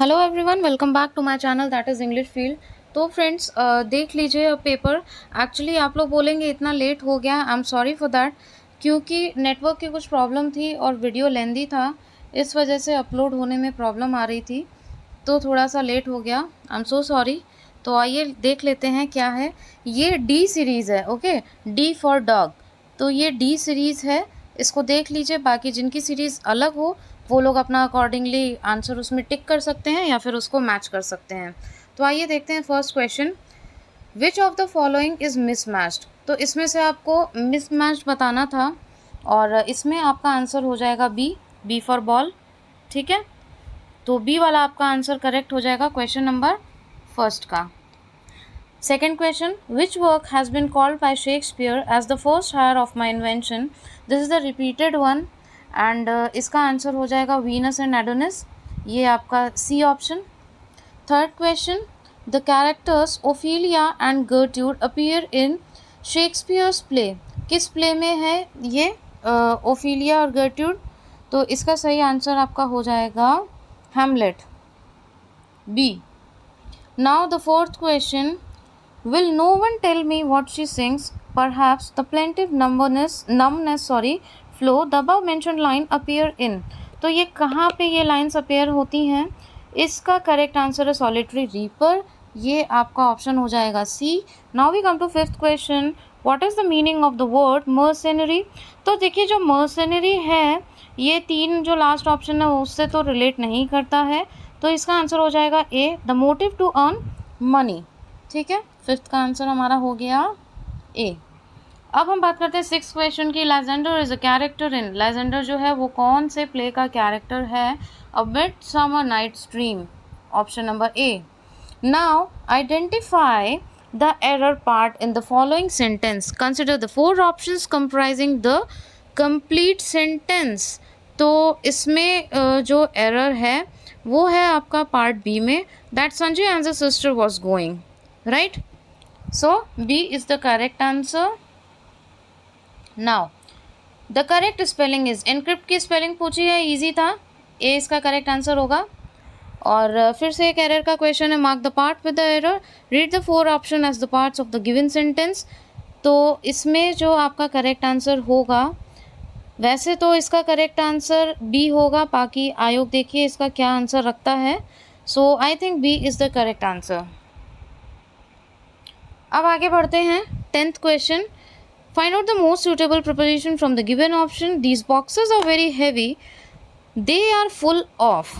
Hello everyone, welcome back to my channel that is English field. तो friends, देख लीजिए अब पेपर। एक्चुअली आप लोग बोलेंगे इतना लेट हो गया, आई एम सॉरी फॉर दैट, क्योंकि नेटवर्क की कुछ प्रॉब्लम थी और वीडियो लेंदी था, इस वजह से अपलोड होने में प्रॉब्लम आ रही थी, तो थोड़ा सा लेट हो गया। I am so sorry. तो आइए देख लेते हैं क्या है। ये डी सीरीज़ है, ओके, डी फॉर डॉग। तो ये डी सीरीज़ है, इसको देख लीजिए। बाकी जिनकी सीरीज़ अलग हो वो लोग अपना अकॉर्डिंगली आंसर उसमें टिक कर सकते हैं या फिर उसको मैच कर सकते हैं। तो आइए देखते हैं first question. Which of the following is mismatched. तो इसमें से आपको मिसमैच्ड बताना था और इसमें आपका आंसर हो जाएगा बी, बी फॉर बॉल। ठीक है, तो बी वाला आपका आंसर करेक्ट हो जाएगा क्वेश्चन नंबर फर्स्ट का। Second question, which work has been called by Shakespeare as the first heir of my invention. This is the repeated one and इसका answer हो जाएगा वीनस एंड एडोनिस, ये आपका C option. Third question, the characters Ophelia and गर्ट्यूड appear in Shakespeare's play. किस play में है ये ओफिलिया और गर्ट्यूड? तो इसका सही आंसर आपका हो जाएगा Hamlet, B. Now the fourth question, will no one tell me what she sings? Perhaps the plaintive numbness flow the above mentioned line appear in। तो ये कहाँ पे ये लाइन्स अपेयर होती हैं? इसका करेक्ट आंसर है सॉलिटरी रीपर, ये आपका ऑप्शन हो जाएगा C. Now we come to fifth question, what is the meaning of the word mercenary. तो देखिए, जो मर्सेनरी है ये तीन जो लास्ट ऑप्शन है उससे तो रिलेट नहीं करता है, तो इसका आंसर हो जाएगा A, the motive to earn money. ठीक है, फिफ्थ का आंसर हमारा हो गया ए। अब हम बात करते हैं सिक्स क्वेश्चन की। Lysander is a character in. Lysander जो है वो कौन से प्ले का कैरेक्टर है? A midsummer night's dream, option number A. Now identify the error part in the following sentence, consider the four options comprising the complete sentence. तो इसमें जो एरर है वो है आपका पार्ट बी में, that Sanjay and the sister was going, right? So B is the correct answer. Now the correct spelling is, encrypt की spelling पूछी है, इजी था, ए इसका करेक्ट आंसर होगा। और फिर से एक एरर का क्वेश्चन है, mark the part with the error, read the four option as the parts of the given sentence. तो इसमें जो आपका करेक्ट आंसर होगा, वैसे तो इसका करेक्ट आंसर बी होगा, बाकी आयोग देखिए इसका क्या आंसर रखता है। So I think B is the correct answer. अब आगे बढ़ते हैं। Tenth question, find out the most suitable preposition from the given option. These boxes are very heavy, they are full of.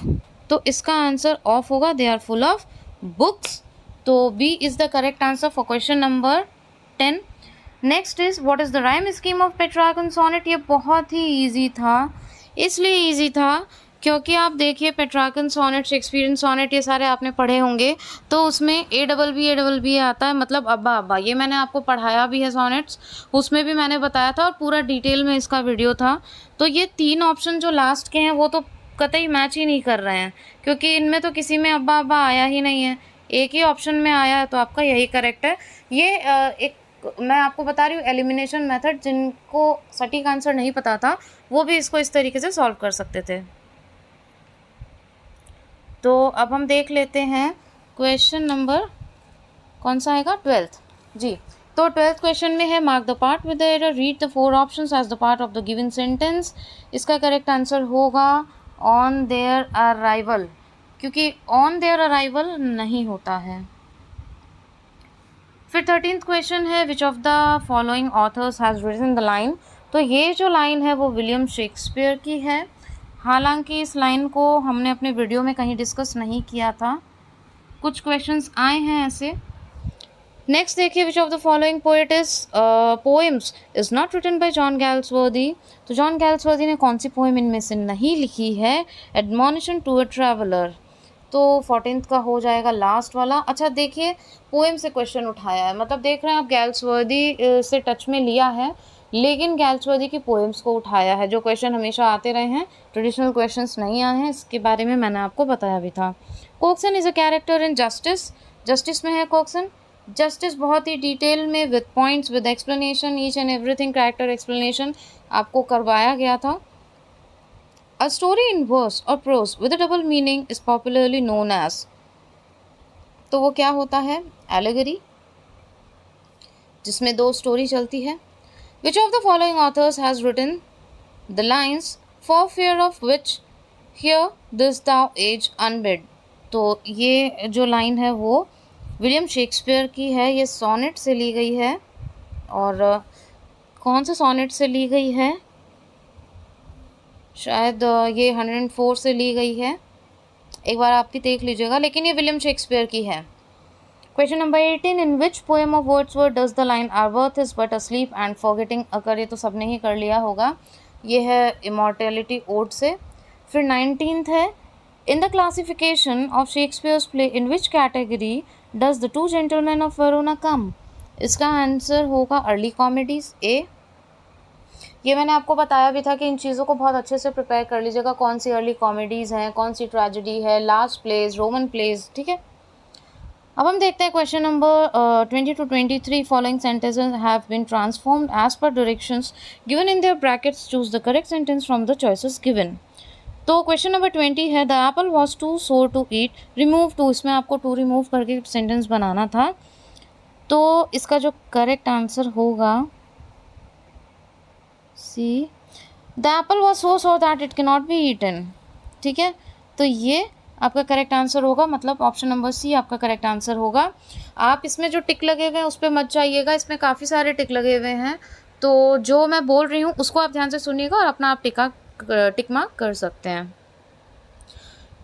तो इसका आंसर ऑफ होगा, they are full of books. तो B is the correct answer for question number 10। Next is, what is the rhyme scheme of Petrarchan sonnet. ये बहुत ही easy था, इसलिए easy था क्योंकि आप देखिए पेट्रार्कन सोनेट, शेक्सपियरियन सोनेट, ये सारे आपने पढ़े होंगे, तो उसमें ए डबल बी आता है, मतलब अब्बा अब्बा। ये मैंने आपको पढ़ाया भी है सोनेट्स, उसमें भी मैंने बताया था और पूरा डिटेल में इसका वीडियो था। तो ये तीन ऑप्शन जो लास्ट के हैं वो तो कतई मैच ही नहीं कर रहे हैं, क्योंकि इनमें तो किसी में अब्बा अब्बा आया ही नहीं है, एक ही ऑप्शन में आया है, तो आपका यही करेक्ट है। ये एक मैं आपको बता रही हूँ एलिमिनेशन मेथड, जिनको सटीक आंसर नहीं पता था वो भी इसको इस तरीके से सॉल्व कर सकते थे। तो अब हम देख लेते हैं क्वेश्चन नंबर कौन सा आएगा, 12th जी। तो 12th क्वेश्चन में है, mark the part with the error, read the four options as the part of the given sentence. इसका करेक्ट आंसर होगा ऑन देयर अराइवल, क्योंकि ऑन देयर अराइवल नहीं होता है। फिर 13th क्वेश्चन है, which of the following authors has written the line. तो ये जो लाइन है वो विलियम शेक्सपियर की है, हालांकि इस लाइन को हमने अपने वीडियो में कहीं डिस्कस नहीं किया था, कुछ क्वेश्चंस आए हैं ऐसे। नेक्स्ट देखिए, which of the following poems is not written by John Galsworthy. तो जॉन गैल्सवर्दी ने कौन सी पोएम इनमें से नहीं लिखी है? Admonition to a traveller. तो 14th का हो जाएगा लास्ट वाला। अच्छा देखिए, पोएम से क्वेश्चन उठाया है, मतलब देख रहे हैं आप गैल्सवर्दी से टच में लिया है, लेकिन गैल्सवर्दी की पोएम्स को उठाया है। जो क्वेश्चन हमेशा आते रहे हैं, ट्रेडिशनल क्वेश्चंस नहीं आए हैं, इसके बारे में मैंने आपको बताया भी था। Coxon is a character in Justice. Justice में है कोक्सन। जस्टिस बहुत ही डिटेल में with points, with explanation, each and everything character explanation आपको करवाया गया था। A story in verse or prose with a double meaning is popularly known as, तो वो क्या होता है? Allegory, जिसमें दो स्टोरी चलती है. Which of the following authors has written the lines for fear of which here this thou age unbid? तो ये जो लाइन है वो विलियम शेक्सपियर की है. ये सोनेट से ली गई है. और कौन से सोनेट से ली गई है? शायद ये 104 से ली गई है. एक बार आप भी देख लीजिएगा, लेकिन ये विलियम शेक्सपियर की है. Question number 18. In which poem of Wordsworth does the line our birth is but asleep and forgetting occur? ये तो सबने ही कर लिया होगा. ये है इमॉर्टैलिटी ओड से. फिर 19th है, in the classification of Shakespeare's play in which category does the two gentleman of Verona come? इसका आंसर होगा अर्ली कॉमेडीज, ए. ये मैंने आपको बताया भी था कि इन चीज़ों को बहुत अच्छे से प्रिपेयर कर लीजिएगा. कौन सी अर्ली कॉमेडीज़ हैं, कौन सी ट्रेजेडी है, लास्ट प्लेज, रोमन प्लेज. ठीक है. अब हम देखते हैं question number 20 to 23. Following sentences have been transformed as per directions given in their brackets. Choose the correct sentence from the choices given. तो क्वेश्चन नंबर 20 है, the apple was too sour to eat, remove too. इसमें आपको too remove करके sentence बनाना था. तो इसका जो करेक्ट आंसर होगा सी, the apple was so sour that it can not be eaten. ठीक है. तो ये आपका करेक्ट आंसर होगा, मतलब ऑप्शन नंबर सी आपका करेक्ट आंसर होगा. आप इसमें जो टिक लगे हुए हैं उस पर मत जाइएगा. इसमें काफ़ी सारे टिक लगे हुए हैं, तो जो मैं बोल रही हूँ उसको आप ध्यान से सुनिएगा और अपना आप टिक मार्क कर सकते हैं.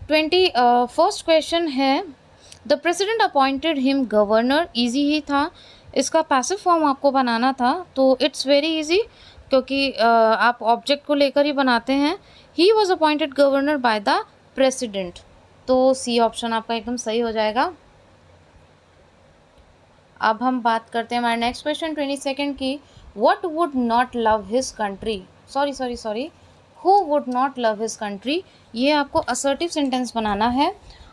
21st क्वेश्चन है, the president appointed him governor. Easy ही था. इसका पैसिव फॉर्म आपको बनाना था, तो इट्स वेरी इजी, क्योंकि आप ऑब्जेक्ट को लेकर ही बनाते हैं. He was appointed governor by the president. तो सी ऑप्शन आपका एकदम सही हो जाएगा. अब हम बात करते हैं हमारे नेक्स्ट क्वेश्चन 22nd की. What would not love his country, sorry who would not love his country. ये आपको असर्टिव सेंटेंस बनाना है,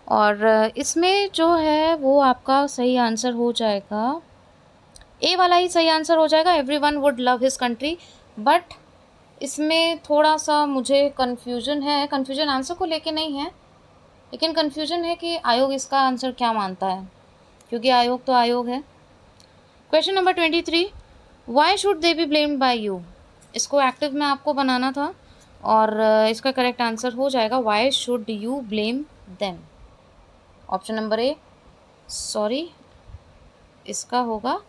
और इसमें जो है वो आपका सही आंसर हो जाएगा, ए वाला ही सही आंसर हो जाएगा. Everyone would love his country. But इसमें थोड़ा सा मुझे कन्फ्यूजन है. कन्फ्यूजन आंसर को लेके नहीं है, लेकिन कन्फ्यूजन है कि आयोग इसका आंसर क्या मानता है, क्योंकि आयोग तो आयोग है. Question number 23, why should they be blamed by you. इसको एक्टिव में आपको बनाना था, और इसका करेक्ट आंसर हो जाएगा why should you blame them. Option number A, sorry इसका होगा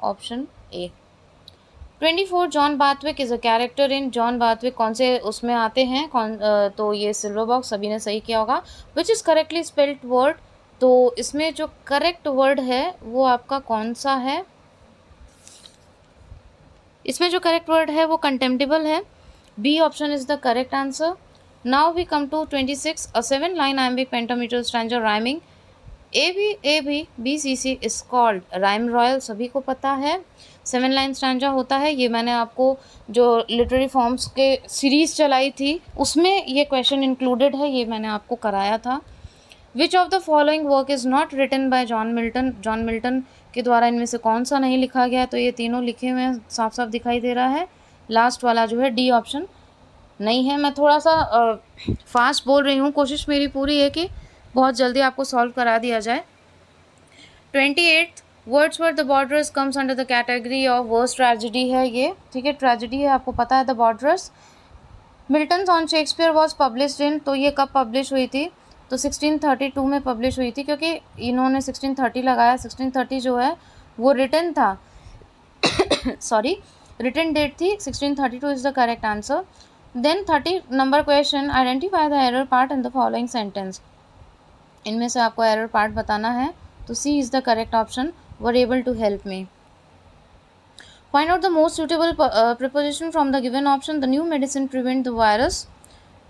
option A. 24, John Bathwick is a character in. John Bathwick कौन से उसमें आते हैं, तो ये सिल्वर बॉक्स, सभी ने सही किया होगा. Which is correctly spelled word. तो इसमें जो करेक्ट वर्ड है वो आपका कौन सा है? इसमें जो करेक्ट वर्ड है वो कंटेम्प्टेबल है. B option is the correct answer. Now we come to 26, a 7-line iambic pentameter stanza rhyming A B B C C is called rhyme royal. सभी को पता है 7-line स्टैंजा होता है. ये मैंने आपको जो लिटरेरी फॉर्म्स के सीरीज़ चलाई थी उसमें ये क्वेश्चन इंक्लूडेड है, ये मैंने आपको कराया था. Which of the following work is not written by John Milton. John Milton के द्वारा इनमें से कौन सा नहीं लिखा गया? तो ये तीनों लिखे हुए हैं, साफ साफ दिखाई दे रहा है. लास्ट वाला जो है डी ऑप्शन नहीं है. मैं थोड़ा सा फास्ट बोल रही हूँ, कोशिश मेरी पूरी है कि बहुत जल्दी आपको सॉल्व करा दिया जाए. 28, Wordsworth the borders comes under the category of worst tragedy है ये. ठीक है, ट्रेजेडी है, आपको पता है the borders. Milton's on Shakespeare was published in. तो ये कब पब्लिश हुई थी? तो 1632 में पब्लिश हुई थी, क्योंकि इन्होंने 1630 लगाया. 1630 जो है वो रिटन था, सॉरी रिटन डेट थी. 1632 is the correct answer. Then 30 number question, identify the error part in the following sentence. इनमें से आपको एरर पार्ट बताना है, तो C is the correct option, were able to help me. Find out the most suitable preposition from the given option. The new medicine prevent the virus.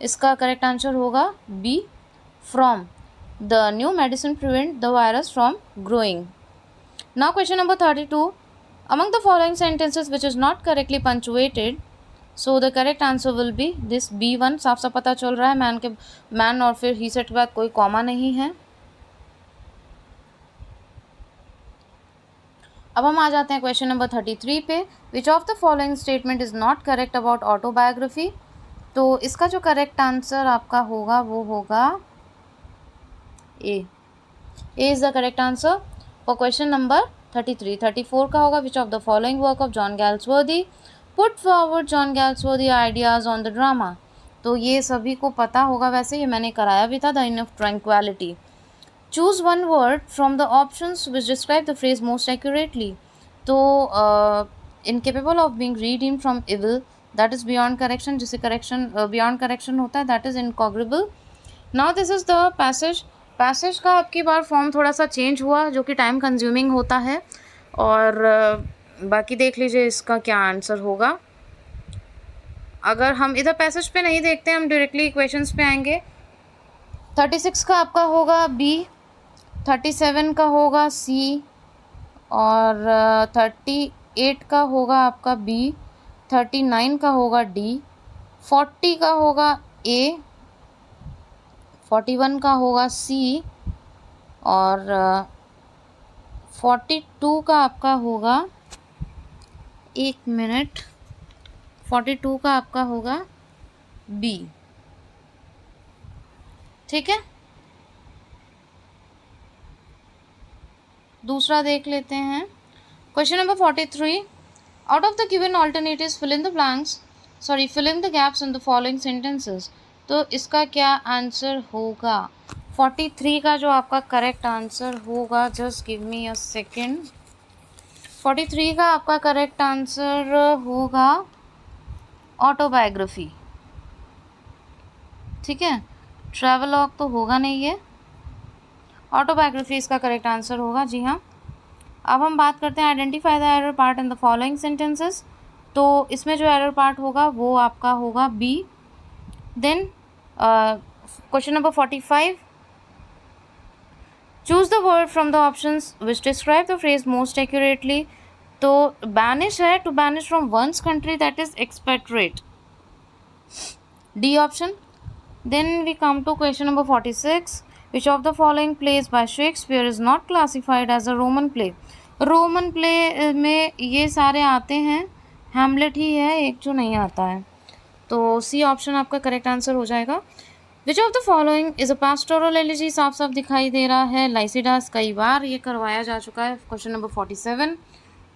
इसका correct answer होगा B, from. The new medicine prevent the virus from growing. Now question number 32, among the following sentences which is not correctly punctuated, so the correct answer will be this B1. साफ साफ पता चल रहा है man और फिर ही set के बाद कोई कॉमा नहीं है. अब हम आ जाते हैं क्वेश्चन नंबर 33 पे. Which of the following statement is not correct about autobiography. तो इसका जो करेक्ट आंसर आपका होगा वो होगा A is the correct answer for question number 33। 34 का होगा which of the following work of John Galsworthy put forward John Galsworthy ideas on the drama. तो ये सभी को पता होगा, वैसे ये मैंने कराया भी था, the inn of tranquillity. Choose one word from the options which describe the phrase most accurately. तो incapable of being redeemed from evil, that is beyond correction, जिसे करेक्शन बियॉन्ड करेक्शन होता है, that is incorrigible. Now this is the passage का आपकी बार form थोड़ा सा change हुआ, जो कि टाइम कंज्यूमिंग होता है। और बाकी देख लीजिए इसका क्या आंसर होगा। अगर हम इधर पैसेज पे नहीं देखते, हम डायरेक्टली इक्वेशंस पे आएंगे। 36 का आपका होगा बी, 37 का होगा सी, और 38 का होगा आपका बी, 39 का होगा डी, 40 का होगा ए, 41 का होगा सी, और 42 का आपका होगा, 1 मिनट, 42 का आपका होगा बी। ठीक है, दूसरा देख लेते हैं। Question number 43, out of the given alternatives fill in the blanks, sorry fill in the gaps in the following sentences. तो इसका क्या आंसर होगा? 43 का जो आपका करेक्ट आंसर होगा, just give me a second. 43 का आपका करेक्ट आंसर होगा ऑटोबायोग्राफी। ठीक है, ट्रैवलॉग तो होगा नहीं, ये ऑटोबायोग्राफी इसका करेक्ट आंसर होगा। जी हाँ। अब हम बात करते हैं identify the error part in the following sentences. तो इसमें जो एरर पार्ट होगा वो आपका होगा B. Then question number 45, choose the word from the options which describe the phrase most accurately. तो बैनिश है, to banish from one's country, that is expatriate, D option. Then we come to question number 46, which of the following plays by Shakespeare is not classified as a Roman play। Roman play में ये सारे आते हैं, Hamlet ही है एक जो नहीं आता है। तो सी ऑप्शन आपका करेक्ट आंसर हो जाएगा। विच of the following is a pastoral elegy, साफ साफ दिखाई दे रहा है लाइसिडास, कई बार ये करवाया जा चुका है। क्वेश्चन नंबर 47,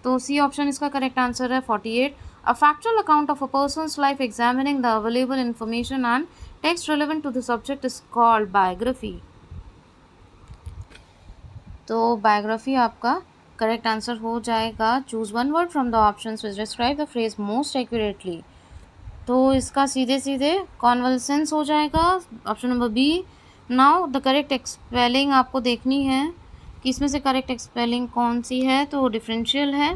तो सी ऑप्शन इसका करेक्ट आंसर है। 48, a factual account of a person's life examining the available information and text relevant to the subject is called biography. तो बायोग्राफी आपका करेक्ट आंसर हो जाएगा। Choose one word from the options which describe the phrase most accurately. तो इसका सीधे सीधे convalescence हो जाएगा, option number B. Now the correct spelling आपको देखनी है कि इसमें से करेक्ट एक्सपेलिंग कौन सी है, तो डिफरेंशियल है,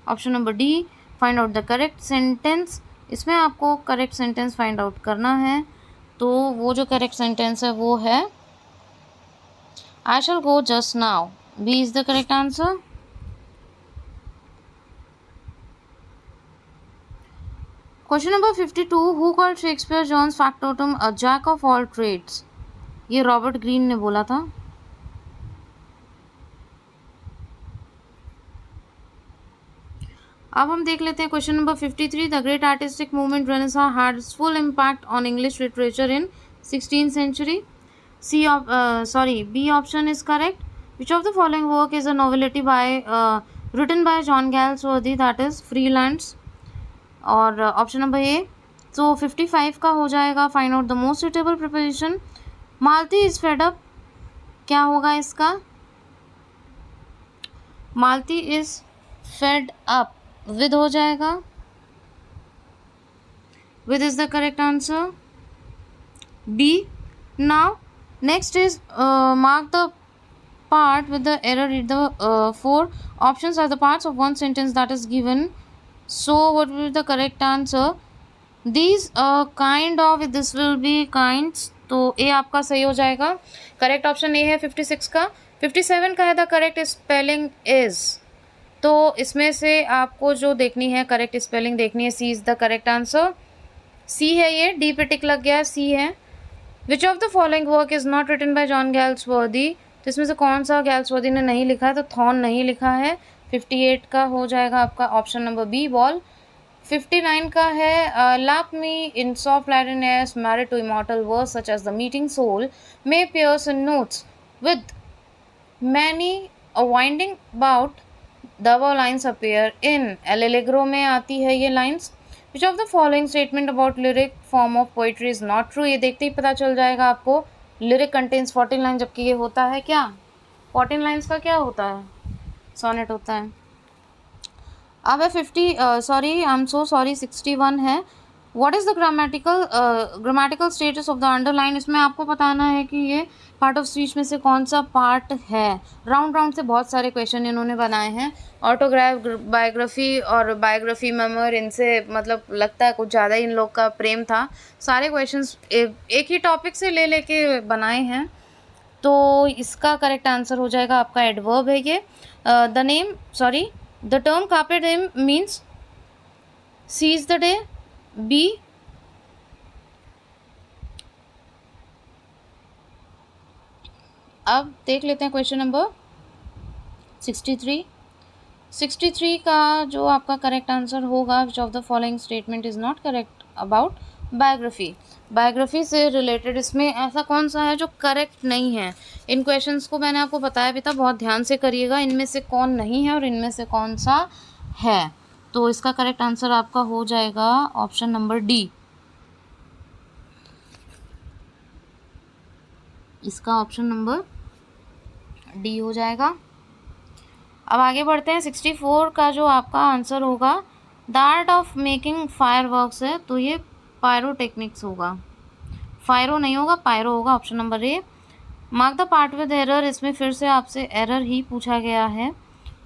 option number D. Find out the correct sentence, इसमें आपको करेक्ट सेंटेंस फाइंड आउट करना है। तो वो जो करेक्ट सेंटेंस है वो है I shall go just now, B is the correct answer। Question number 52, who called Shakespeare John's factotum a jack of all trades। ये रॉबर्ट ग्रीन ने बोला था। अब हम देख लेते हैं question number 53, the great artistic movement renaissance had full impact on English literature in 16th century। B option is correct। Which of the following work is a novelty written by John Galsworthy, that is Freelance। और option number A. तो 55 का हो जाएगा, find out the most suitable preposition. Malti is fed up, क्या होगा इसका? Malti is fed up with हो जाएगा, with is the correct answer, B. Now next is mark the part with the error. Read the 4 options are the parts of one sentence that is given. So what will be the correct answer? These kind of, this will be kinds। तो ए आपका सही हो जाएगा, correct option A है 56 का। 57 का है the correct spelling is. तो इसमें से आपको जो देखनी है करेक्ट स्पेलिंग देखनी है, C is the correct answer, C है ये, डी पे टिक लग गया, सी है। Which of the following work is not written by John Galsworthy. तो इसमें से कौन सा गैल्सवर्दी ने नहीं लिखा है, तो थॉर्न नहीं लिखा है। 58 का हो जाएगा आपका ऑप्शन नंबर बी, वॉल। 59 का है lap me in soft lightness, married to immortal verse such as the meeting soul may pierce in notes with many a winding bout the above lines appear in allegro में आती है ये lines. Which of the following statement about lyric form of poetry is not true? ये देखते ही पता चल जाएगा आपको. lyric contains 14 lines जबकि ये होता है क्या? 14 lines का क्या होता है? sonnet होता है. अब है 61 है. What is the grammatical status of the underline. इसमें आपको बताना है कि ये पार्ट ऑफ स्पीच में से कौन सा पार्ट है. राउंड से बहुत सारे क्वेश्चन इन्होंने बनाए हैं. ऑटोग्राफ, बायोग्राफी और बायोग्राफी मेमोर, इनसे मतलब लगता है कुछ ज़्यादा इन लोग का प्रेम था. सारे क्वेश्चंस एक ही टॉपिक से ले लेके बनाए हैं. तो इसका करेक्ट आंसर हो जाएगा आपका एडवर्ब है ये. The term carpe diem means seize the day. B. अब देख लेते हैं क्वेश्चन नंबर 63 का जो आपका करेक्ट आंसर होगा, which of the following statement is not correct about biography से रिलेटेड इसमें ऐसा कौन सा है जो करेक्ट नहीं है. इन क्वेश्चंस को मैंने आपको बताया भी था, बहुत ध्यान से करिएगा. इनमें से कौन नहीं है और इनमें से कौन सा है. तो इसका करेक्ट आंसर आपका हो जाएगा ऑप्शन नंबर डी. इसका ऑप्शन नंबर डी हो जाएगा. अब आगे बढ़ते हैं. 64 का जो आपका आंसर होगा, the art of making fireworks है, तो ये पायरोटेक्निक्स होगा. फायरो नहीं होगा, पायरो होगा. Option number A. Mark the part with error. इसमें फिर से आपसे एरर ही पूछा गया है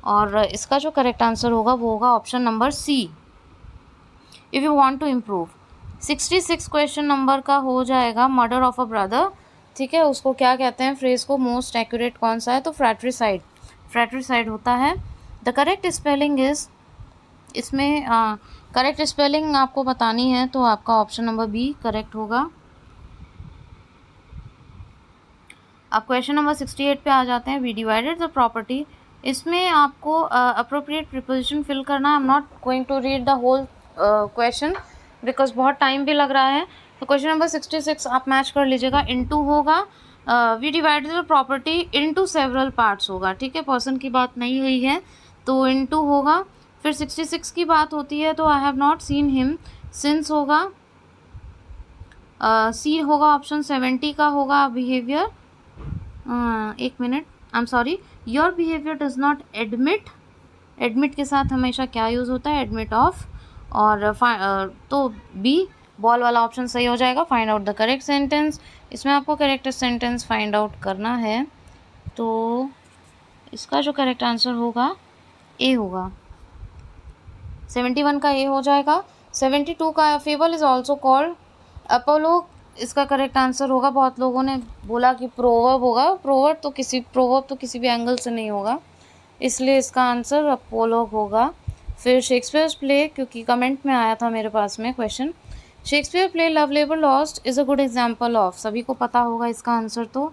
और इसका जो करेक्ट आंसर होगा वो होगा option number C. If you want to improve. 66 question number का हो जाएगा, मर्डर ऑफ अ ब्रदर. ठीक है, उसको क्या कहते हैं फ्रेज को, मोस्ट एक्यूरेट कौन सा है, तो फ्रैट्रिसाइड होता है. द करेक्ट स्पेलिंग इज, इसमें करेक्ट स्पेलिंग आपको बतानी है तो आपका ऑप्शन नंबर बी करेक्ट होगा. अब क्वेश्चन नंबर 68 पे आ जाते हैं. We divided the property. इसमें आपको अप्रोप्रिएट प्रीपोजिशन फिल करना है. I am not going to read the whole question because बहुत टाइम भी लग रहा है. तो क्वेश्चन नंबर 66 आप मैच कर लीजिएगा. इनटू होगा, we divided the property into several parts होगा. ठीक है, पर्सन की बात नहीं हुई है तो इनटू होगा. फिर 66 की बात होती है तो I have not seen him since होगा. सी होगा ऑप्शन. 70 का होगा बिहेवियर. एक minute, I am sorry, your behaviour does not admit के साथ हमेशा क्या यूज़ होता है, एडमिट ऑफ. और तो बी बॉल वाला ऑप्शन सही हो जाएगा. Find out the correct sentence. इसमें आपको करेक्ट सेंटेंस फाइंड आउट करना है तो इसका जो करेक्ट आंसर होगा ए होगा. 71 का ए हो जाएगा. 72 का fable is also called Apollo. इसका करेक्ट आंसर होगा. बहुत लोगों ने बोला कि प्रोवर्ब होगा. प्रोवर्ब तो किसी भी एंगल से नहीं होगा, इसलिए इसका आंसर अपोलो होगा. फिर शेक्सपियर्स प्ले, क्योंकि कमेंट में आया था मेरे पास में question. Shakespeare play love labour lost is a good example of. सभी को पता होगा इसका आंसर, तो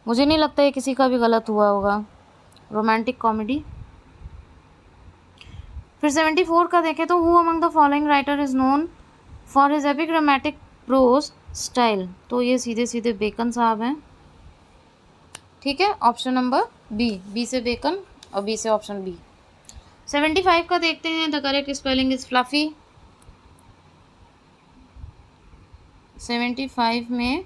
मुझे नहीं लगता है किसी का भी गलत हुआ होगा. Romantic comedy. फिर 74 का देखें तो who among the following writer is known for his epigrammatic prose style. तो ये सीधे बेकन साहब हैं. ठीक है, ऑप्शन नंबर बी से बेकन और बी से ऑप्शन बी. 75 का देखते हैं. The correct spelling is fluffy. 75 में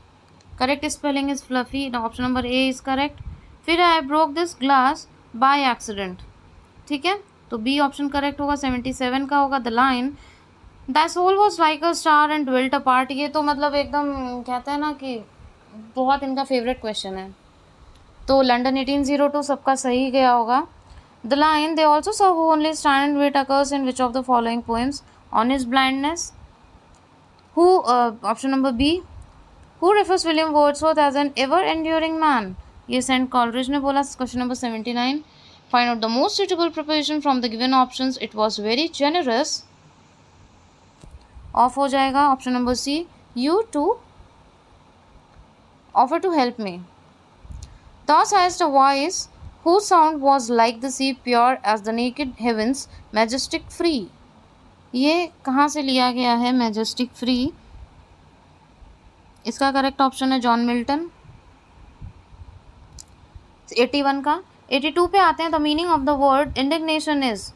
correct spelling is fluffy. Option number A is correct. फिर I broke this glass by accident. ठीक है, तो बी ऑप्शन करेक्ट होगा. 77 का होगा the line the soul was like a star and dwelt apart. ये तो मतलब एकदम कहते हैं ना कि बहुत इनका फेवरेट क्वेश्चन है. तो लंडन 1802 सबका सही गया होगा. The line they also saw who only stand and wait occurs in which of the following poems. On his blindness. Who option number B. Who refers William Wordsworth as an ever enduring man. ये saint Coleridge ने बोला. Question number 79. Find out the most suitable preposition from the given options. It was very generous. Of हो जाएगा. Option number C. You to offer to help me. Thus hast a voice whose sound was like the sea, pure as the naked heavens, majestic, free. ये कहाँ से लिया गया है? Majestic free. इसका correct option है जॉन मिल्टन। 81 का। 82 पे आते हैं। The meaning of the word indignation is,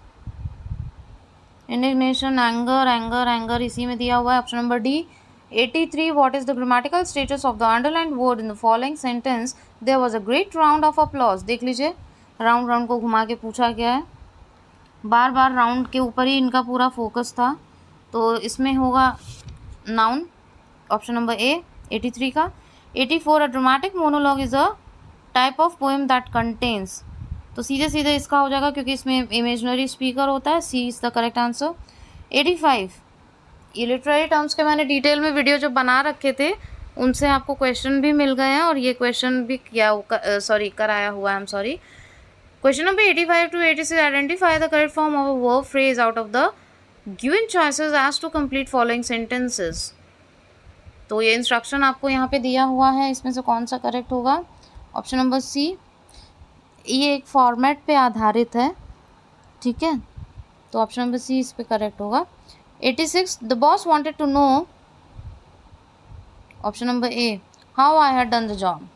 indignation anger, anger, anger इसी में दिया हुआ है, option number D. 83 what is the grammatical status of the underlined word in the following sentence? There was a great round of applause. देख लीजिए, round round को घुमा के पूछा गया है, बार बार राउंड के ऊपर ही इनका पूरा फोकस था, तो इसमें होगा नाउन, ऑप्शन नंबर ए 83 का। 84 a dramatic monologue is a type of poem that contains, तो सीधे सीधे इसका हो जाएगा क्योंकि इसमें इमेजनरी स्पीकर होता है, C is the correct answer. 85 ये लिटरेरी टर्म्स के मैंने डिटेल में वीडियो जो बना रखे थे उनसे आपको क्वेश्चन भी मिल गए हैं और ये क्वेश्चन भी कराया हुआ है, I am sorry. Question number 85 to 86, identify the correct form of a verb phrase out of the given choices as to complete following sentences. तो ये इंस्ट्रक्शन आपको यहाँ पे दिया हुआ है, इसमें से कौन सा करेक्ट होगा? Option number C. ये एक फॉर्मेट पे आधारित है, ठीक है, तो ऑप्शन नंबर सी इस पे करेक्ट होगा। 86 the boss wanted to know, option number A, how I had done the job.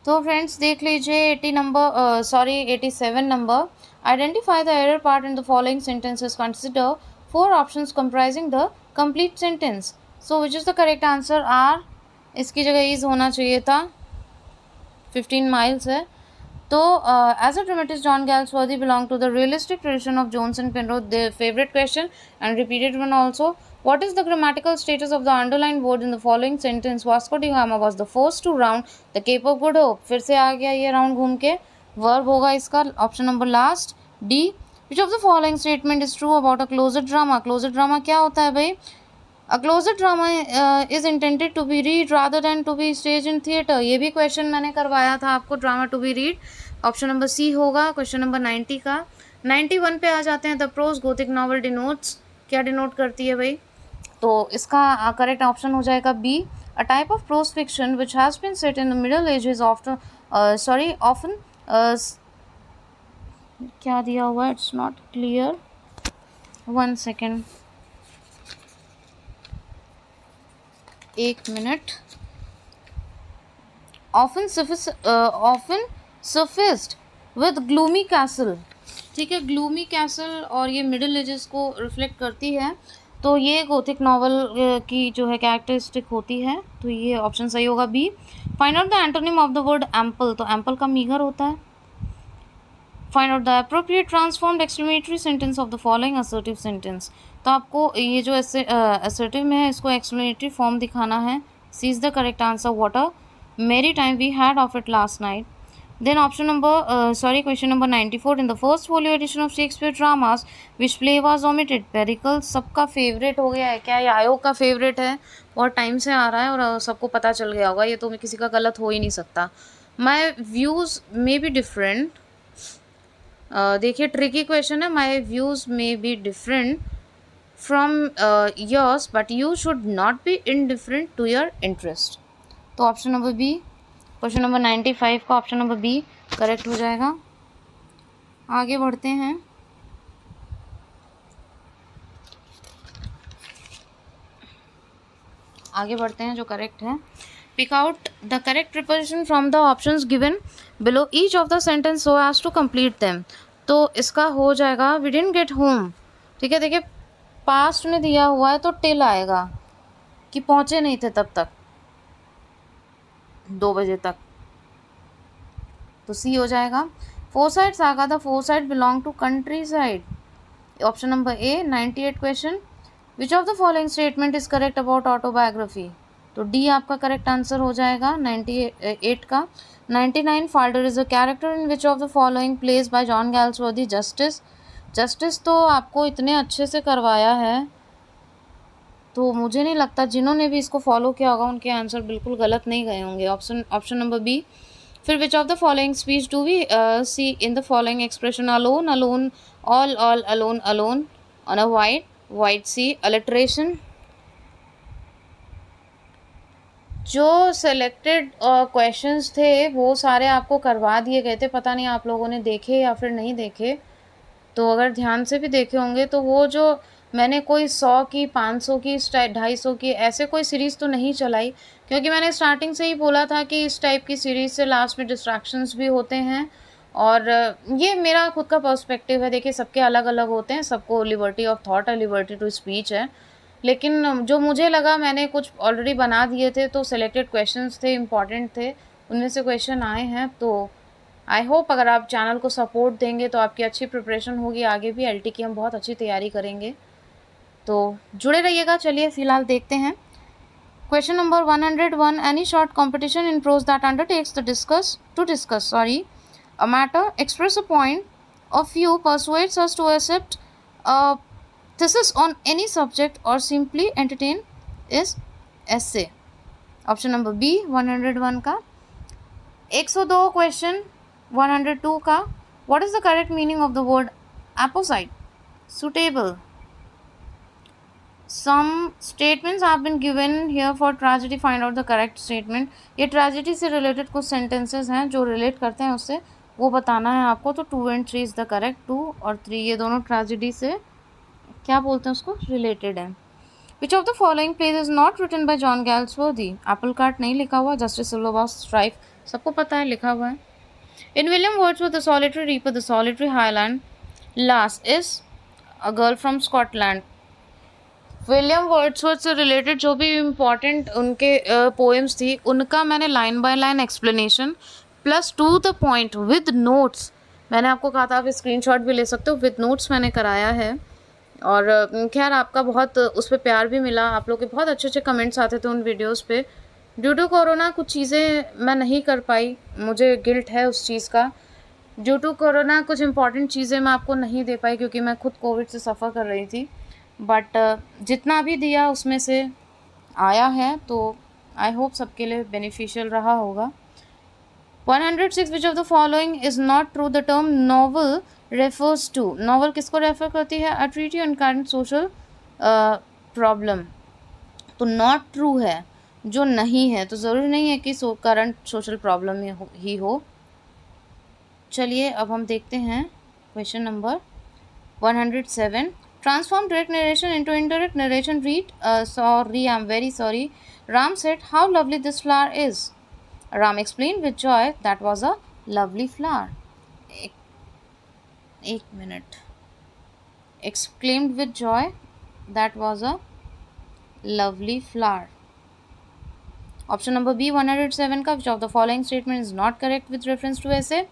तो फ्रेंड्स देख लीजिए 87 number, identify the error part in the following sentences, consider 4 options comprising the complete sentence. So which is the correct answer? Are, इसकी जगह is होना चाहिए था, 15 miles है। तो as a dramatist John Galsworthy belong to the realistic tradition of Jones and Pinero. Their favourite question and repeated one also, what is the grammatical status of the underlined word in the following sentence? Vasco da Gama was the first to round the Cape of Good Hope। फिर से आ गया ये round घूम के, verb होगा इसका, option number last D. Which of the following statement is true about a closed drama? Closed drama क्या होता है भाई? A closed drama is intended to be read rather than to be stage in theatre. ये भी question मैंने करवाया था आपको, drama to be read, option number C होगा क्वेश्चन नंबर 90 का। 91 पे आ जाते हैं। The prose Gothic novel denotes, क्या डिनोट करती है भाई? तो इसका करेक्ट ऑप्शन हो जाएगा B. A type of prose fiction which has been set in the middle ages often often, क्या दिया हुआ है, it's not clear, 1 second, 1 minute. Often suffused with gloomy castle, ठीक है, ग्लूमी कैसल और ये मिडिल एजेस को रिफ्लेक्ट करती है, तो ये गोथिक नॉवल की जो है कैरेक्टरिस्टिक होती है, तो ये ऑप्शन सही होगा बी। Find out the antonym of the word ample, तो एम्पल का मीगर होता है। Find out the appropriate transformed exclamatory sentence of the following assertive sentence, तो आपको ये जो असर्टिव में है इसको एक्सक्लेमेटरी फॉर्म दिखाना है, C is the correct answer, what a merry time we had of it last night. Then option number, question number 94, in the first folio edition of Shakespeare dramas, which play was omitted? Pericles सबका favourite हो गया है क्या? ये आयोग का favourite है, बहुत टाइम से आ रहा है और सबको पता चल गया होगा, ये तो किसी का गलत हो ही नहीं सकता। My views may be different, देखिए ट्रिकी क्वेश्चन है, my views may be different from yours but you should not be indifferent to your interest, तो option number B, question number 95 का ऑप्शन नंबर बी करेक्ट हो जाएगा। आगे बढ़ते हैं, जो करेक्ट है। Pick out the correct preposition from the options given below each of the sentence so as to complete them, तो इसका हो जाएगा वी डिडंट गेट होम, ठीक है, देखिए पास्ट में दिया हुआ है तो टिल आएगा कि पहुँचे नहीं थे तब तक 2 बजे तक, तो सी हो जाएगा। Forsyte saga, the Forsyte belong to countryside, option number A. 98 question, which of the following statement is correct about autobiography, तो डी आपका करेक्ट आंसर हो जाएगा 98 का। 99 Falder is a character in which of the following plays by John Galsworthy? Justice, justice तो आपको इतने अच्छे से करवाया है तो मुझे नहीं लगता जिन्होंने भी इसको फॉलो किया होगा उनके आंसर बिल्कुल गलत नहीं गए होंगे, ऑप्शन नंबर बी। फिर which of the following speech do we see in the following expression? Alone, alone, all, alone, alone, on a wide sea, alliteration. जो सेलेक्टेड क्वेश्चंस थे वो सारे आपको करवा दिए गए थे, पता नहीं आप लोगों ने देखे या फिर नहीं देखे, तो अगर ध्यान से भी देखे होंगे तो वो जो मैंने कोई 100 की, 500 की, 250 की ऐसे कोई सीरीज़ तो नहीं चलाई, क्योंकि मैंने स्टार्टिंग से ही बोला था कि इस टाइप की सीरीज़ से लास्ट में डिस्ट्रैक्शंस भी होते हैं। और ये मेरा खुद का पर्सपेक्टिव है। देखिए, सबके अलग-अलग होते हैं, सबको लिबर्टी ऑफ थॉट है, लिबर्टी टू स्पीच है। लेकिन जो मुझे लगा, मैंने कुछ ऑलरेडी बना दिए थे, तो सिलेक्टेड क्वेश्चंस थे, इम्पॉर्टेंट थे, उनमें से क्वेश्चन आए हैं। तो आई होप अगर आप चैनल को सपोर्ट देंगे तो आपकी अच्छी प्रिपरेशन होगी, आगे भी एलटी की हम बहुत अच्छी तैयारी करेंगे। तो जुड़े रहिएगा। चलिए फिलहाल देखते हैं question number 101। Any short competition in prose that undertakes the discuss a matter, express a point of view, persuades us to accept a thesis on any subject, or simply entertain is essay. Option number B 101 का। 102 question 102 का। What is the correct meaning of the word apposite? Suitable. Some statements have been given here for tragedy. Find out the correct statement. ये tragedy से related कुछ sentences हैं जो relate करते हैं उससे, वो बताना है आपको। तो 2 and 3 is the correct. 2 और 3 ये दोनों tragedy से क्या बोलते हैं उसको, related हैं। Which of the following plays is not written by John Galsworthy? Apple Cart नहीं लिखा हुआ, Justice Silverbaugh Strife सबको पता है, लिखा हुआ है। In William Wordsworth, The Solitary Reaper, The Solitary Highland Lass is a girl from Scotland. William Wordsworth से रिलेटेड जो भी इम्पॉर्टेंट उनके पोएम्स थी, उनका मैंने line by line explanation plus two the point with notes, मैंने आपको कहा था आप स्क्रीनशॉट भी ले सकते हो, विद नोट्स मैंने कराया है। और खैर आपका बहुत उस पर प्यार भी मिला, आप लोग के बहुत अच्छे अच्छे कमेंट्स आते थे उन वीडियोस पे। ड्यू टू कोरोना कुछ चीज़ें मैं नहीं कर पाई, मुझे गिल्ट है उस चीज़ का। ड्यू टू कोरोना कुछ इंपॉर्टेंट चीज़ें मैं आपको नहीं दे पाई, क्योंकि मैं खुद कोविड से सफ़र कर रही थी। बट जितना भी दिया उसमें से आया है, तो आई होप सबके लिए बेनिफिशियल रहा होगा। 106 which of the following is not true? The term novel refers to, novel किसको रेफर करती है? A treaty on current social problem. तो नॉट ट्रू है, जो नहीं है, तो ज़रूरी नहीं है कि करंट सोशल प्रॉब्लम ही हो। चलिए अब हम देखते हैं question number 107। Transform direct narration into indirect narration. Read, sorry, I'm very sorry. Ram said, how lovely this flower is. Ram explained with joy, that was a lovely flower. एक minute. Exclaimed with joy, that was a lovely flower. Option number B 107 का, which of the following statement is not correct with reference to essay?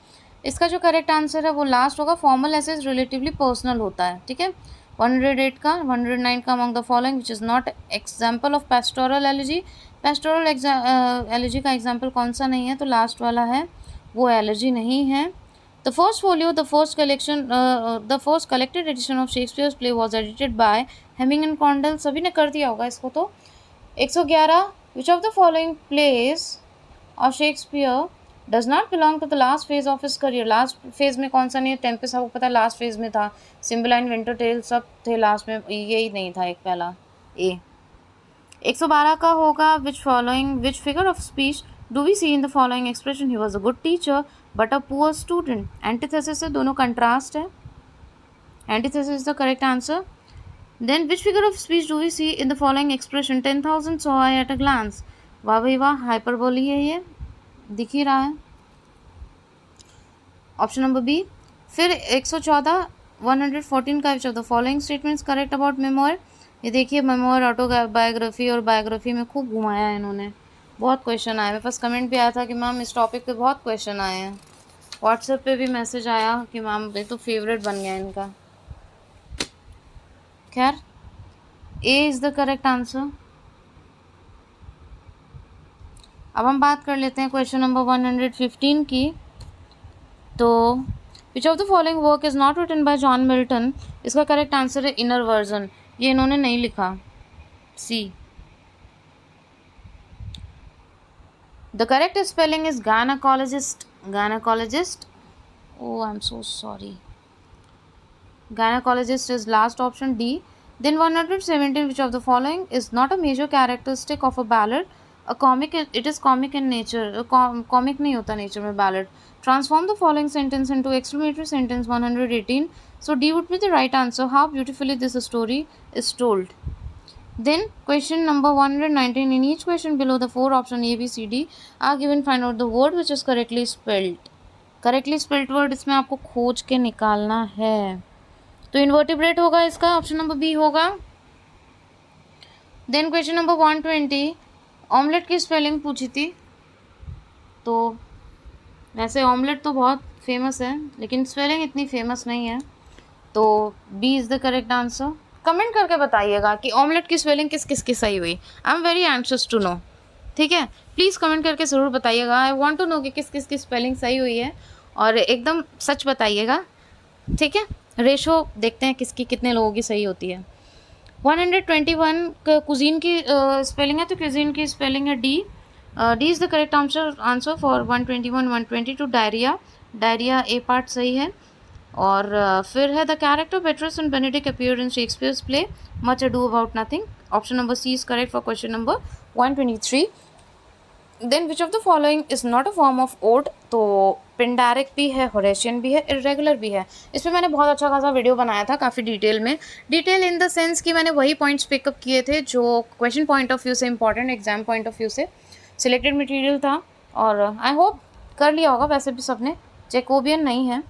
इसका जो correct answer है वो last होगा। Formal एसे relatively personal होता है, ठीक है। 108 का 109 का, among the following which is not example of pastoral allergy. Pastoral allergy का एग्जाम्पल कौन सा नहीं है? तो लास्ट वाला है, वो एलर्जी नहीं है। The first folio, the first collected edition of Shakespeare's play was edited by Heminge and Condell. सभी ने कर दिया होगा इसको। तो 111 which of the following plays of Shakespeare does not belong to the last phase of his career. Last phase में कौन सा नहीं है? टेम्पेस्ट आपको पता है लास्ट फेज में था, सिम्बलाइन, विंटर टेल सब थे लास्ट में, यही नहीं था एक पहला ए। 112 का होगा, which figure of speech do we see in the following expression? He was a good teacher but a poor student. Antithesis है, दोनों कंट्रास्ट है, antithesis is the correct answer. Then which figure of speech do we see in the following expression? 10,000 saw I at a glance. वाह भाई वाह, hyperbole है, ये दिख ही रहा है। Option number B. फिर 114 114 का, which of the following statements correct about memoir? ये देखिए, मेमोयर, ऑटोबायोग्राफी और बायोग्राफी में खूब घुमाया है इन्होंने, बहुत क्वेश्चन आए। मेरे पास कमेंट भी आया था कि मैम इस टॉपिक पे बहुत क्वेश्चन आए हैं। व्हाट्सएप पे भी मैसेज आया कि मैम ये तो फेवरेट बन गया इनका। खैर, ए इज़ द करेक्ट आंसर। अब हम बात कर लेते हैं क्वेश्चन नंबर 115 की। तो which of the following work is not written by John Milton? इसका करेक्ट आंसर है इनर वर्जन, ये इन्होंने नहीं लिखा, C. The correct spelling is gynaecologist. Gynaecologist, oh I'm so sorry, gynecologist is last, option D. Then 117, which of the following is not a major characteristic of a ballad? A comic, it is comic in nature, comic नहीं होता nature में ballad. Transform the following sentence into exclamatory sentence 118. So D would be the right answer. How beautifully this story is told. Then question number 119. In each question below, the four options A, B, C, D are given. Find out the word which is correctly spelled. Correctly spelled word इसमें आपको खोज के निकालना है. तो invertebrate होगा इसका, option number B होगा. Then question number 120. ऑमलेट की स्पेलिंग पूछी थी. तो वैसे ऑमलेट तो बहुत फेमस है, लेकिन स्पेलिंग इतनी फेमस नहीं है. तो B is the correct answer. Comment करके बताइएगा कि ऑमलेट की स्पेलिंग किस किस की सही हुई. I am very anxious to know. ठीक है, प्लीज़ कमेंट करके ज़रूर बताइएगा. आई वांट टू नो कि किस किस की स्पेलिंग सही हुई है, और एकदम सच बताइएगा. ठीक है, रेशो देखते हैं किसकी कितने लोगों की सही होती है. 121 कुजीन की स्पेलिंग है, तो कुजीन की स्पेलिंग है D. D is the correct answer for 121. 122 diarrhoea. Diarrhoea A part सही है. और फिर है the character Beatrice and Benedick appeared in Shakespeare's play Much Ado About Nothing. Option number C is correct for question number 123. Then which of the following is not a form of ode. तो Pindaric भी है, Horatian भी है, irregular भी है. इस पर मैंने बहुत अच्छा खासा वीडियो बनाया था, काफ़ी डिटेल में. डिटेल इन द सेंस कि मैंने वही पॉइंट्स पिकअप किए थे जो क्वेश्चन पॉइंट ऑफ व्यू से important, exam point of view से सिलेक्टेड मटेरियल था. और आई होप कर लिया होगा वैसे भी सबने, जैकोबियन नहीं है.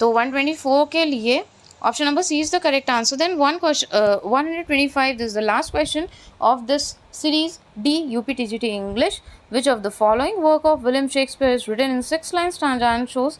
तो 124 के लिए option number C is the correct answer. Then 125, this is the last question of this series the UPTGT English. Which of the following work of William Shakespeare is written in 6-line stanza and shows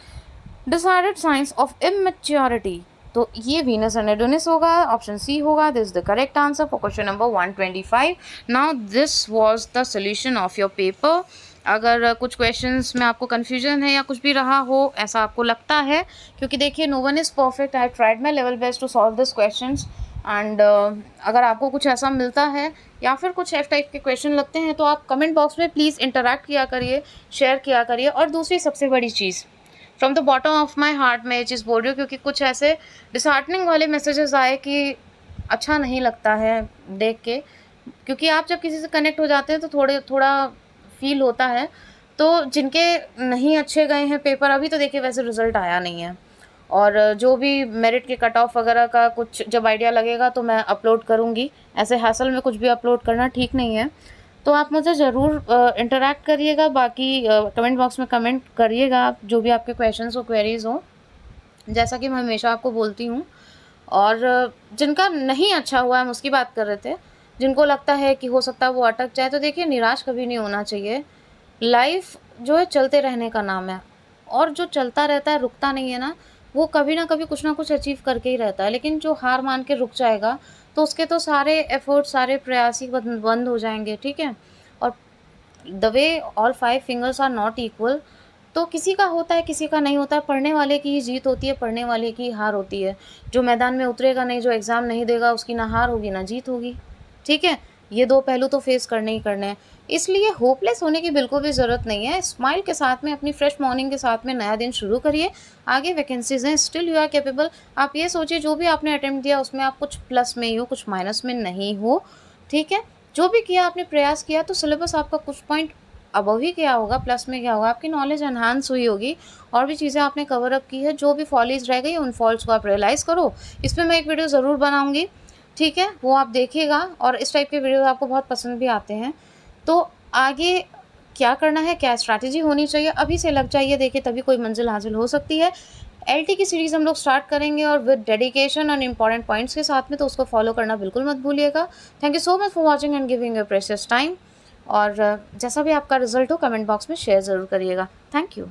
decided signs of immaturity? तो ये Venus and Adonis होगा, option C होगा. This is the correct answer for question number 125. Now this was the solution of your paper. अगर कुछ questions में आपको confusion है या कुछ भी रहा हो, ऐसा आपको लगता है, क्योंकि देखिए no one is perfect. I tried my level best to solve this questions. And अगर आपको कुछ ऐसा मिलता है या फिर कुछ एफ टाइप के क्वेश्चन लगते हैं, तो आप कमेंट बॉक्स में प्लीज़ इंटरैक्ट किया करिए, शेयर किया करिए. और दूसरी सबसे बड़ी चीज़, from the bottom of my heart मैं ये चीज़ बोल रही हूँ, क्योंकि कुछ ऐसे डिसहार्टनिंग वाले मैसेजेस आए कि अच्छा नहीं लगता है देख के. क्योंकि आप जब किसी से कनेक्ट हो जाते हैं तो थोड़ा फील होता है. तो जिनके नहीं अच्छे गए हैं पेपर, अभी तो देखिए वैसे रिज़ल्ट आया नहीं है, और जो भी मेरिट के कट ऑफ वगैरह का कुछ जब आइडिया लगेगा तो मैं अपलोड करूँगी. ऐसे हैसल में कुछ भी अपलोड करना ठीक नहीं है. तो आप मुझे ज़रूर इंटरैक्ट करिएगा. बाकी कमेंट बॉक्स में कमेंट करिएगा आप, जो भी आपके क्वेश्चंस हो, क्वेरीज़ हो, जैसा कि मैं हमेशा आपको बोलती हूँ. और जिनका नहीं अच्छा हुआ, हम उसकी बात कर रहे थे, जिनको लगता है कि हो सकता है वो अटक जाए, तो देखिए निराश कभी नहीं होना चाहिए. लाइफ जो है चलते रहने का नाम है, और जो चलता रहता है, रुकता नहीं है ना, वो कभी ना कभी कुछ ना कुछ अचीव करके ही रहता है. लेकिन जो हार मान के रुक जाएगा, तो उसके तो सारे एफर्ट, सारे प्रयास ही बंद हो जाएंगे. ठीक है, और the way all 5 fingers are not equal. तो किसी का होता है, किसी का नहीं होता है. पढ़ने वाले की ही जीत होती है, पढ़ने वाले की हार होती है. जो मैदान में उतरेगा नहीं, जो एग्ज़ाम नहीं देगा, उसकी ना हार होगी ना जीत होगी. ठीक है, ये दो पहलू तो फेस करने ही करने हैं. इसलिए होपलेस होने की बिल्कुल भी ज़रूरत नहीं है. स्माइल के साथ में, अपनी फ्रेश मॉर्निंग के साथ में नया दिन शुरू करिए. आगे वैकेंसीज हैं, स्टिल यू आर कैपेबल. आप ये सोचिए जो भी आपने अटेम्प्ट दिया उसमें आप कुछ प्लस में ही हो, कुछ माइनस में नहीं हो. ठीक है, जो भी किया आपने, प्रयास किया, तो सिलेबस आपका कुछ पॉइंट अबव ही क्या होगा, प्लस में क्या होगा, आपकी नॉलेज एनहांस हुई होगी, और भी चीज़ें आपने कवर अप की है. जो भी फॉलीज रह गई, उन फॉल्ट्स को आप रियलाइज़ करो. इस पर मैं एक वीडियो ज़रूर बनाऊँगी. ठीक है, वो आप देखिएगा. और इस टाइप के वीडियो आपको बहुत पसंद भी आते हैं. तो आगे क्या करना है, क्या स्ट्रैटेजी होनी चाहिए, अभी से लग जाइए. देखिए तभी कोई मंजिल हासिल हो सकती है. LT की सीरीज़ हम लोग स्टार्ट करेंगे, और विद डेडिकेशन और इंपॉर्टेंट पॉइंट्स के साथ में, तो उसको फॉलो करना बिल्कुल मत भूलिएगा. Thank you so much for watching and giving your precious time. और जैसा भी आपका रिजल्ट हो, कमेंट बॉक्स में शेयर ज़रूर करिएगा. Thank you.